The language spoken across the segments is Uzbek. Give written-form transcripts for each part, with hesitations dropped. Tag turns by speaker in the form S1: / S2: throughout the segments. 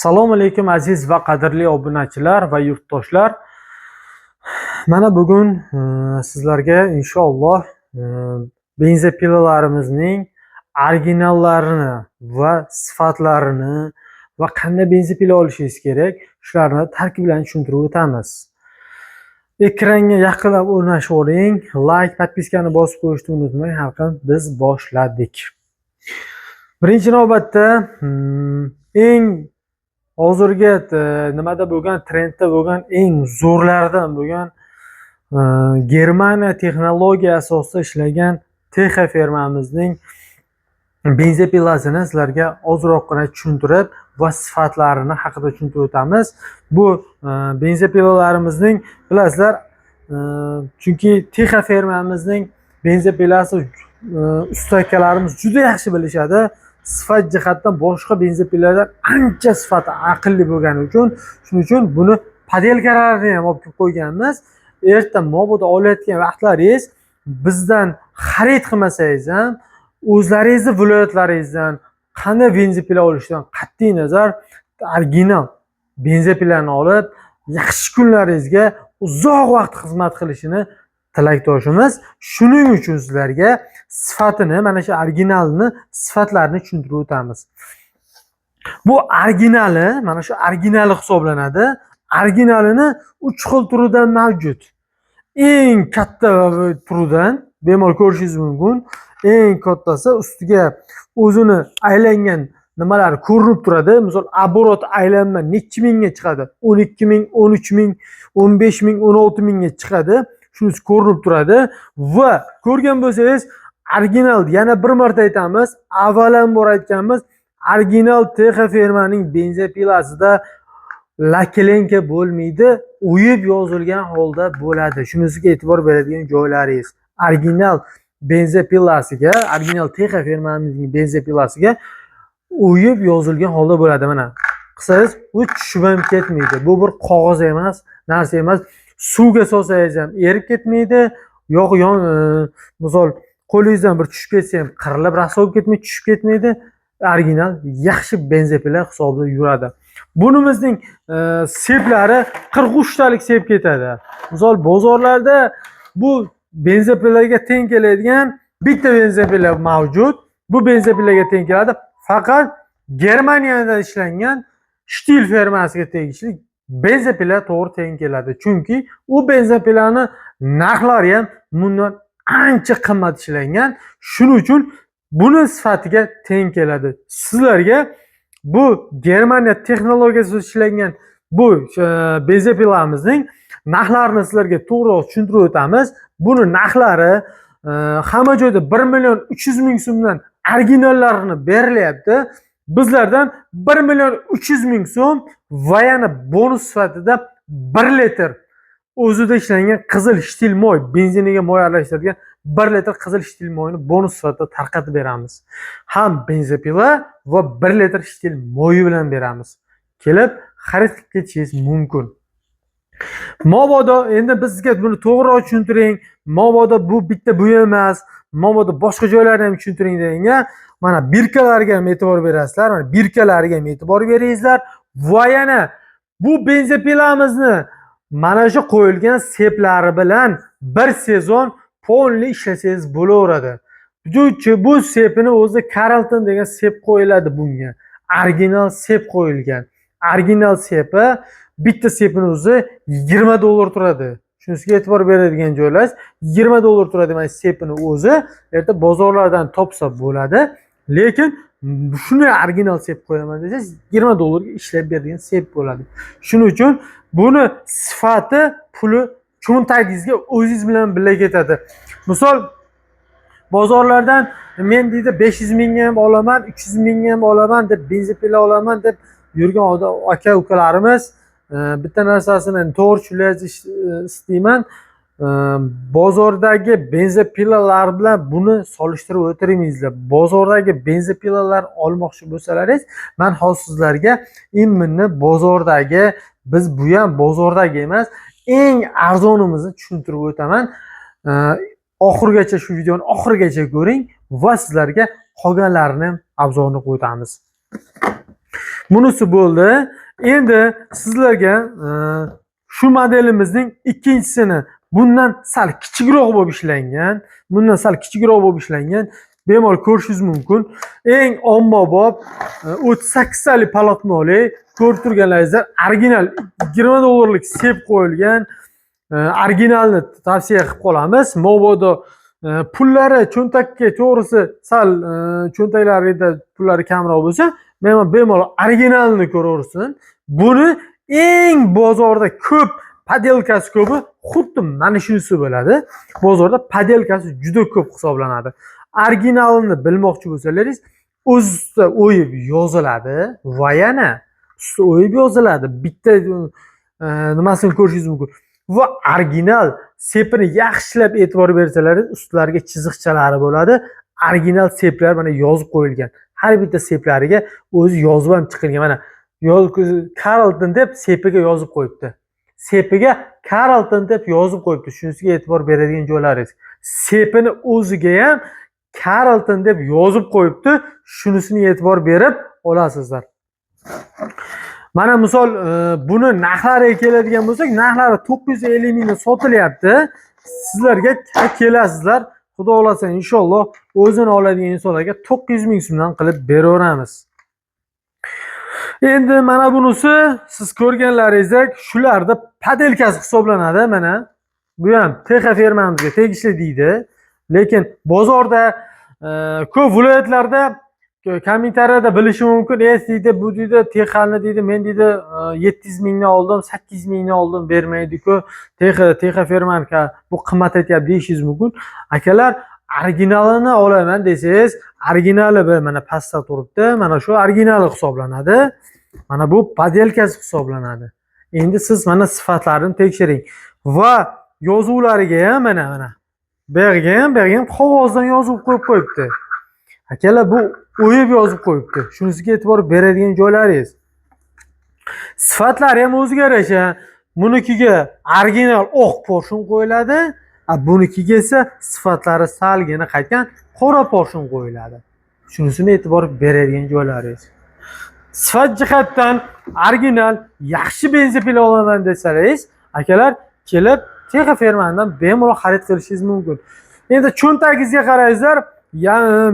S1: Assalomu alaykum aziz va qadrli obunachilar va yurtdoshlar. Mana bugun sizlarga inshaalloh benzopilalarimizning originallarini va sifatlarini va qanday benzopila olishingiz kerak, shularni tarkib bilan tushuntirib o'tamiz. Ekranga yaqinlab o'rnashib oling, like, podpiskani bosib qo'yishni unutmang. Halqam biz boshladik. Birinchi navbatda eng hozirgi nimada bo'lgan, trendda bo'lgan eng zo'rlaridan bo'lgan Germaniya texnologiya asosida ishlagan Texa firmamizning benzopilasini sizlarga ozroqgina tushuntirib va sifatlarini haqida tushuntirib o'tamiz. Bu benzopilalarimizning bilasizlar, chunki Texa firmamizning benzopilasi usta akalarimiz juda yaxshi bilishadi. Sifat jihatdan boshqa benzopilalar ancha sifati aqlli bo'lgani uchun, shuning uchun buni padelkalarini ham olib kelib qo'yganmiz. Erta mobodo olayotgan vaqtlaringiz bizdan xarid qilmasangiz ham o'zlaringizni viloyatlaringizdan qanday benzopila olishdan qat'iy nazar original benzopilani olib yaxshi kunlaringizga uzoq vaqt xizmat qilishini tilakdoshimiz. Shuning uchun sizlarga sifatini, mana shu originalni sifatlarini tushuntirib o'tamiz. Bu originali, mana shu originali hisoblanadi. Originalini 3 xil turidan mavjud. Eng katta turidan bemalol ko'rishingiz mumkin. Eng kattasi ustiga o'zini aylangan nimalar ko'rinib turadi. Misol, оборот aylanma necha mingga chiqadi? 12 ming, 13 ming, 15 ming, 16 mingga chiqadi. Shunisi ko'rinib turadi va ko'rgan bo'lsangiz, original, yana bir marta aytamiz, avvalambor aytganmiz, original Texa firmaning benzopilasida lakelenka bo'lmaydi, o'yib yozilgan holda bo'ladi. Shunisiga e'tibor beradigan joylaringiz. Original benzopilasiga, original Texa firmamizning benzopilasiga o'yib yozilgan holda bo'ladi. Mana qilsangiz, u tushib ham ketmaydi. Bu bir qog'oz emas, narsa emas. Suvga solsangiz ham erib ketmaydi. Yo'q, misol qo'lingizdan bir tushib ketsa ham qirilib raso ketmaydi, tushib ketmaydi. Original yaxshi benzopila hisobida yuradi. Bunimizning seplari 43 talik sep ketadi. Misol bozorlarda bu benzopilaga teng keladigan bitta benzopila mavjud. Bu benzopilaga teng keladi. Faqat Germaniyada ishlangan Stihl firmasiga tegishli benzopila to'g'ri teng keladi. Chunki u benzopilani narxlari ham bundan ancha qimmat ishlangan. Shuning uchun buni sifatiga teng keladi. Sizlarga bu Germaniya texnologiyasida ishlangan bu benzopilamizning narxlarini sizlarga to'g'ri tushuntirib o'tamiz. Buni narxlari hamma joyda 1 million 300 ming so'mdan originallarini berilyapti. Bizlardan 1 million 300 ming so'm va yana bonus sifatida 1 litr o'zida ishlangan qizil shtil moy, benziniga moy aralashtiradigan 1 litr qizil shtil moyni bonus sifatida tarqatib beramiz. Ham benzopila va 1 litr shtil moyi bilan beramiz. Kelib xarid qilib ketishingiz mumkin. Mobodo endi bizga buni to'g'ri tushuntiring, mobodo bu bitta bu emas, mobodo boshqa joylarni ham tushuntiring deganga, mana birkalarga ham e'tibor berasizlar, mana birkalarga ham e'tibor beringizlar va yana bu benzopilamizni mana shu qo'yilgan seplari bilan bir sezon polni ishlasangiz bo'laveradi. Bu sepini o'zi Carlton degan sep qo'yiladi bunga. Original sep qo'yilgan. Original sepi bitta sepini o'zi 20 dollar turadi. Shunisiga e'tibor beradigan joylar, 20 dollar turadi mana sepini o'zi. Erta bozorlardan topsa bo'ladi. Lekin shuni original sep qo'yaman desangiz 20 dollarga ishlab beradigan sep bo'ladi. Shuning uchun buni sifati, puli cho'ntagingizga o'zingiz bilan birga ketadi. Misol bozorlardan men deydi 500 mingga ham olaman, 300 mingga ham olaman deb benzopila olaman deb yurgan aka-ukalarimiz bitta narsasini to'g'ri tushunishni istayman. Bozordagi benzopilalar bilan buni solishtirib o'tirmangizlar. Bozordagi benzopilalar olmoqchi bo'lsalaringiz, men hozir sizlarga imminni bozordagi, biz bu ham bozordagi emas, eng arzonimizni tushuntirib o'taman. Oxirigacha shu videoni oxirigacha ko'ring va sizlarga qolganlarini ham obzorini qo'yamiz. Bunisi bo'ldi. Endi sizlarga shu modelimizning ikkinchisini bundan sal kichikroq bo'lib ishlangan, bemalol ko'rishingiz mumkin. Eng ommabop 38 talik polotnoli ko'rib turganlaringizda original $20 sep qo'yilgan originalni tavsiya qilib qolamiz. Mabodo pullari cho'ntakka to'g'risi sal cho'ntaklarida pullari kamroq bo'lsa, bemalol originalni ko'raversin. Buni eng bozorda ko'p podelkasi ko'pi xuddi mana shunisi bo'ladi. Bozorda podelkasi juda ko'p hisoblanadi. Originalini bilmoqchi bo'lsangiz, ustida o'yib yoziladi va yana ustida o'yib yoziladi. Bitta nimasini ko'rishingiz mumkin. Va original sepini yaxshilab e'tibor bersalaringiz, ustlariga chiziqchalari bo'ladi. Original seplar mana yozib qo'yilgan. Har bitta seplariga o'zi yozib ham chiqilgan. Mana Carlton deb sepiga yozib qo'yibdi. Sepiga Carlton deb yozib qo'yibdi. Shunisiga e'tibor beradigan joylaringiz. Sepini o'ziga ham Carlton deb yozib qo'yibdi. Shunisini e'tibor berib olasizlar. Mana misol buni narxlariga keladigan bo'lsak, narxlari 950 mingdan sotilyapti. Sizlarga kelasizlar. Xudo xolasa inshaalloh o'zini oladigan insonlarga 900 ming so'mdan qilib beraveramiz. Endi mana bunisi siz ko'rganlaringizdek shularda podelkasi hisoblanadi. Mana bu ham TX fermamizga tegishli deydi. Lekin bozorda ko'p viloyatlarda kommentariyada bilishi mumkin. Deydi, bu deydi, TX'ni deydi, men deydi 700 mingdan oldim, 800 mingdan oldim, bermaydi-ku. TX fermanka bu qimmat etyapti deyishingiz mumkin. Akalar, originalini olaman desangiz, originali mana pastda turibdi. Mana shu originali hisoblanadi. Mana bu podelkasi hisoblanadi. Endi siz mana sifatlarini tekshiring va yozuvlariga ham mana bu yerga ham qog'ozdan yozib qo'yibdi. Akalar, bu o'yib yozib qo'yibdi. Shunisiga e'tibor beradigan joylaringiz. Sifatlari ham o'ziga yarasha. Bunikiga original oq porshun qo'yiladi, bunikiga esa sifatlari salgina qaytgan qora porshun qo'yiladi. Shunisini e'tibor beradigan joylaringiz. Sifat jihatdan original yaxshi benzepil olaman desangiz, akalar kelib TX fermandan bemalol xarid qilishingiz mumkin. Endi cho'ntagingizga qarangizlar,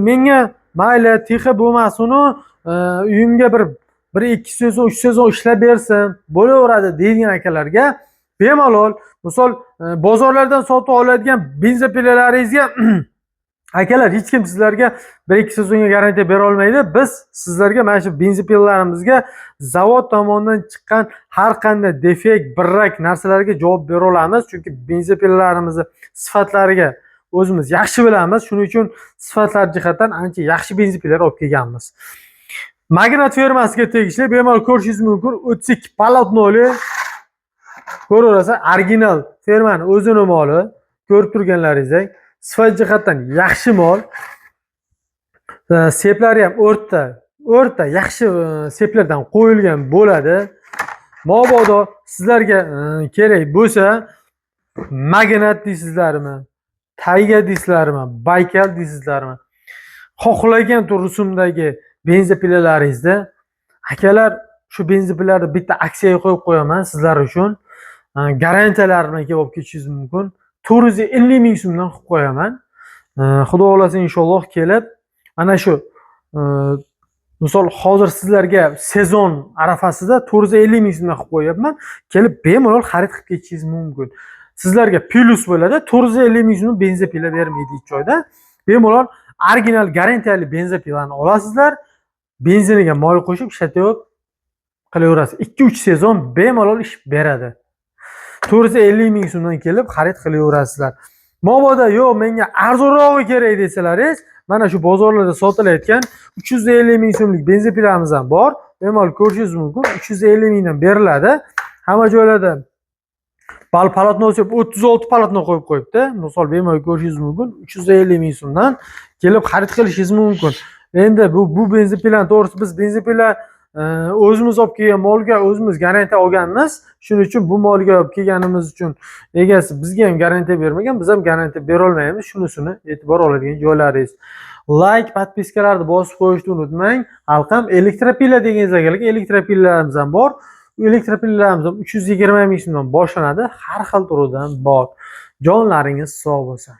S1: menga mayli TX bo'lmasin, uyimga bir 2 sezon, 3 sezon ishlab bersin, bo'laveradi deydigan akalarga bemalol misol bozorlardan sotib oladigan benzepilalaringizga akalar, hech kim sizlarga 1-2 sezonga garantiya bera olmaydi. Biz sizlarga mana shu benzepillarimizga zavod tomonidan chiqqan har qanday defekt, birrak narsalarga javob bera olamiz. Chunki benzepillarimizni sifatlariga o'zimiz yaxshi bilamiz. Shuning uchun sifatlar jihatdan ancha yaxshi benzepillar olib kelganmiz. Magnat fermasiga tegishli bemalol ko'rishingiz mumkin. 32 polotnoli ko'raverasiz, original fermani o'zini moli. Ko'rib turganlaringizdek, sifat jihatdan yaxshi mol. Seplari ham o'rta yaxshi seplardan qo'yilgan bo'ladi. Mabodo sizlarga kerak bo'lsa, Magnat deysizlarmi, Tayga deysizlarmi, Baykal deysizlarmi, xohlagan rusumdagi benzepilalaringizda akalar, shu benzepillarni bitta aksiyaga qo'yib qo'yaman sizlar uchun. Garantiyalar bilan kelib olib ketishingiz mumkin. 450 ming so'mdan qilib qo'yaman. Xudo xolasa inshaalloh kelib, ana shu misol hozir sizlarga sezon arafasida 450 ming so'mdan qilib qo'yapman. Kelib bemalol xarid qilib ketishingiz mumkin. Sizlarga plus bo'ladi. 450 ming so'm benzepila bermaydi hech joyda. Bemalol original garantiyali benzepilani olasizlar. Benziniga moy qo'shib ishlatib qilaverasiz. 2-3 sezon bemalol ish beradi. 450 ming so'mdan kelib xarid qilaverasizlar. Mabodo yo'q, menga arzonrog'i kerak desalaringiz, mana shu bozorlarda sotilayotgan 350 ming so'mlik benzepilamiz ham bor. Bemalol ko'rishingiz mumkin. 350 mingdan beriladi. Hamma joylarda polotno 36 polotno qo'yib qo'yibdi. Misol bemalol ko'rishingiz mumkin. 350 ming so'mdan kelib xarid qilishingiz mumkin. Endi bu benzepilani to'g'risi biz benzepila o'zimiz olib kelgan molga o'zimiz garantiya olganmiz. Shuning uchun bu molga olib kelganimiz uchun egasi bizga ham garantiya bermagan, biz ham garantiya bera olmaymiz. Shunisini e'tibor oladigan joylaringiz. like, podpiskalarni bosib qo'yishni unutmang. Xalqim, elektropilla deganingizga kelib, elektropillalarimiz ham bor. Elektropillalarimiz ham 320 ming so'mdan boshlanadi. Har xil turidan bor. Jonlaringiz sog' bo'lsin.